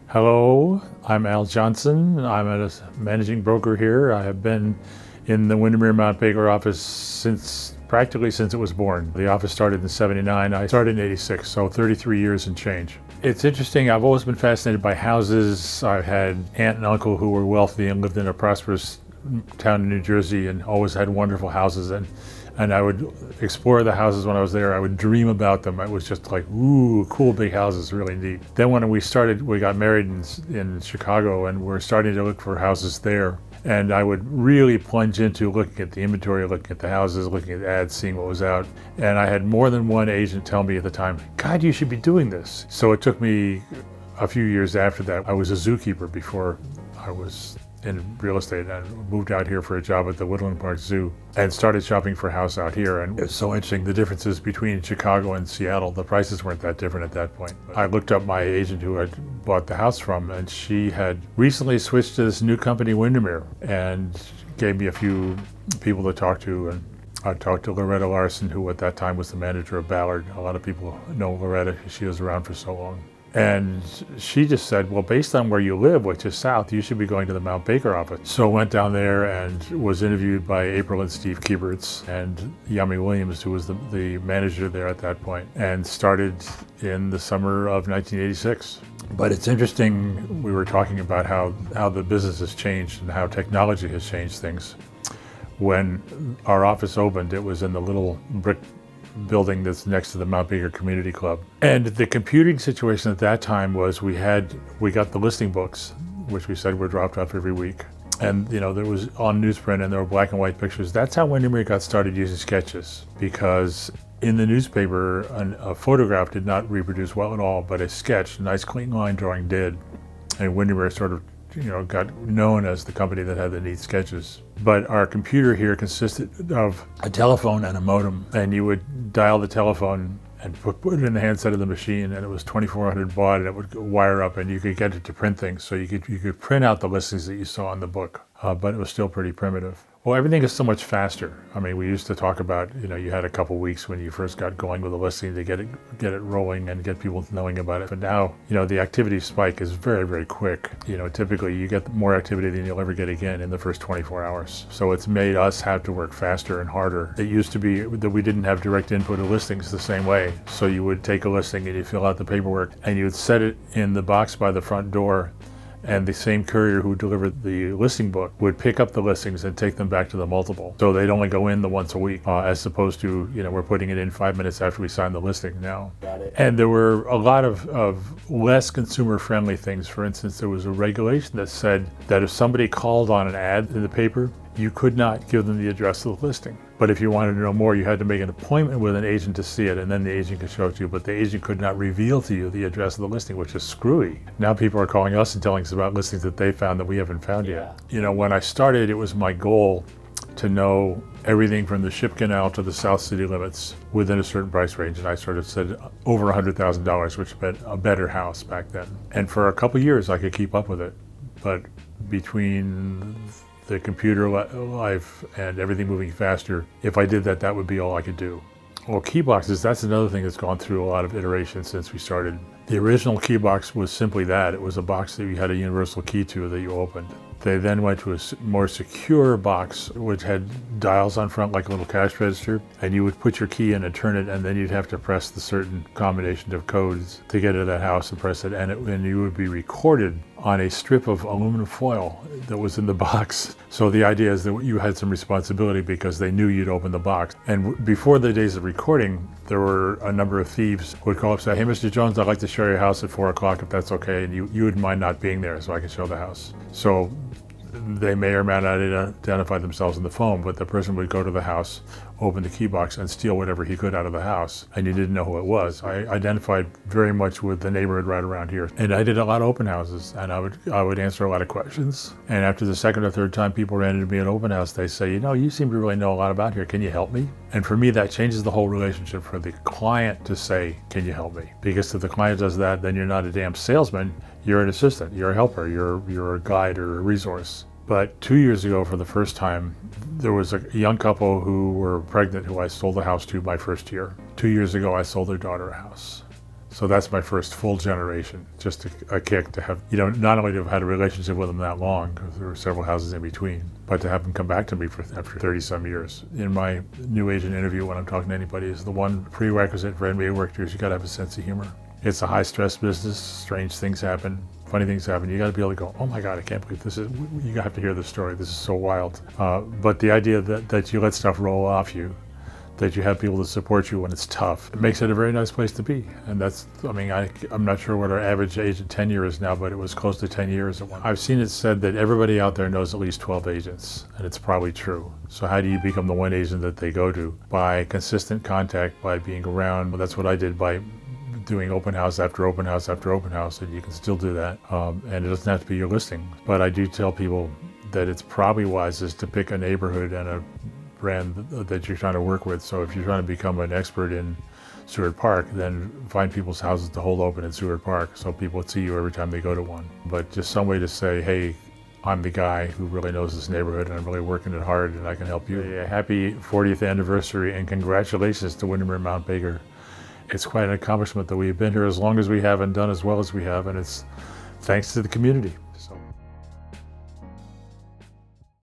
Hello, I'm Al Johnson. I'm a managing broker here. I have been in the Windermere Mount Baker office practically since it was born. The office started in '79. I started in '86, so 33 years and change. It's interesting. I've always been fascinated by houses. I've had aunt and uncle who were wealthy and lived in a prosperous town in New Jersey and always had wonderful houses. And I would explore the houses when I was there. I would dream about them. It was just like, ooh, cool big houses, really neat. Then when we got married in Chicago, and we're starting to look for houses there. And I would really plunge into looking at the inventory, looking at the houses, looking at ads, seeing what was out. And I had more than one agent tell me at the time, God, you should be doing this. So it took me a few years after that. I was a zookeeper before I was in real estate, and moved out here for a job at the Woodland Park Zoo and started shopping for a house out here. And it's so interesting, the differences between Chicago and Seattle. The prices weren't that different at that point. I looked up my agent who I'd bought the house from, and she had recently switched to this new company, Windermere, and gave me a few people to talk to. And I talked to Loretta Larson, who at that time was the manager of Ballard. A lot of people know Loretta because she was around for so long. And she just said, well, based on where you live, which is south, you should be going to the Mount Baker office. So I went down there and was interviewed by April and Steve Kieberts and Yami Williams, who was the manager there at that point, and started in the summer of 1986. But it's interesting, we were talking about how the business has changed and how technology has changed things. When our office opened, it was in the little brick building that's next to the Mount Baker Community Club. And the computing situation at that time was we got the listing books, which we said were dropped off every week. And there was on newsprint, and there were black and white pictures. That's how Windermere got started using sketches, because in the newspaper, a photograph did not reproduce well at all, but a sketch, a nice clean line drawing did. And Windermere sort of got known as the company that had the neat sketches. But our computer here consisted of a telephone and a modem, and you would dial the telephone and put it in the handset of the machine, and it was 2400 baud, and it would wire up, and you could get it to print things. So you could print out the listings that you saw in the book, but it was still pretty primitive. Well, everything is so much faster. I mean, we used to talk about, you had a couple weeks when you first got going with a listing to get it rolling and get people knowing about it. But now, the activity spike is very, very quick. Typically you get more activity than you'll ever get again in the first 24 hours. So it's made us have to work faster and harder. It used to be that we didn't have direct input of listings the same way. So you would take a listing and you fill out the paperwork and you would set it in the box by the front door, and the same courier who delivered the listing book would pick up the listings and take them back to the multiple. So they'd only go in the once a week, as opposed to, we're putting it in 5 minutes after we sign the listing now. Got it. And there were a lot of less consumer-friendly things. For instance, there was a regulation that said that if somebody called on an ad in the paper, you could not give them the address of the listing. But if you wanted to know more, you had to make an appointment with an agent to see it, and then the agent could show it to you. But the agent could not reveal to you the address of the listing, which is screwy. Now people are calling us and telling us about listings that they found that we haven't found yet. When I started, it was my goal to know everything from the ship canal to the South City limits within a certain price range. And I sort of said over $100,000, which meant a better house back then. And for a couple years, I could keep up with it. But between the computer life and everything moving faster, if I did that, that would be all I could do. Well, key boxes, that's another thing that's gone through a lot of iterations since we started. The original key box was simply that. It was a box that you had a universal key to that you opened. They then went to a more secure box, which had dials on front like a little cash register, and you would put your key in and turn it, and then you'd have to press the certain combination of codes to get into that house and press it, and you would be recorded on a strip of aluminum foil that was in the box. So the idea is that you had some responsibility because they knew you'd open the box. And before the days of recording, there were a number of thieves who would call up and say, hey, Mr. Jones, I'd like to show your house at 4 o'clock if that's okay, and you wouldn't mind not being there so I can show the house. So they may or may not identify themselves on the phone, but the person would go to the house, open the key box, and steal whatever he could out of the house, and you didn't know who it was. I identified very much with the neighborhood right around here, and I did a lot of open houses, and I would answer a lot of questions. And after the second or third time people ran into me at open house, they say, you seem to really know a lot about here. Can you help me? And for me, that changes the whole relationship for the client to say, can you help me? Because if the client does that, then you're not a damn salesman. You're an assistant. You're a helper. You're a guide or a resource. But 2 years ago, for the first time, there was a young couple who were pregnant who I sold the house to my first year. 2 years ago, I sold their daughter a house. So that's my first full generation. Just a kick to have, not only to have had a relationship with them that long, because there were several houses in between, but to have them come back to me after 30 some years. In my new agent interview, when I'm talking to anybody, is the one prerequisite for anybody who worked here is you got to have a sense of humor. It's a high stress business. Strange things happen. Funny things happen. You got to be able to go, oh my God, I can't believe this is, you have to hear this story. This is so wild. But the idea that you let stuff roll off you, that you have people to support you when it's tough, it makes it a very nice place to be. And that's, I'm not sure what our average age of tenure is now, but it was close to 10 years. I've seen it said that everybody out there knows at least 12 agents, and it's probably true. So how do you become the one agent that they go to? By consistent contact, by being around. Well, that's what I did by doing open house after open house after open house, and you can still do that. And it doesn't have to be your listing. But I do tell people that it's probably wisest to pick a neighborhood and a brand that you're trying to work with. So if you're trying to become an expert in Seward Park, then find people's houses to hold open in Seward Park so people see you every time they go to one. But just some way to say, hey, I'm the guy who really knows this neighborhood and I'm really working it hard and I can help you. A happy 40th anniversary and congratulations to Windermere Mount Baker. It's quite an accomplishment that we've been here as long as we have and done as well as we have, and it's thanks to the community.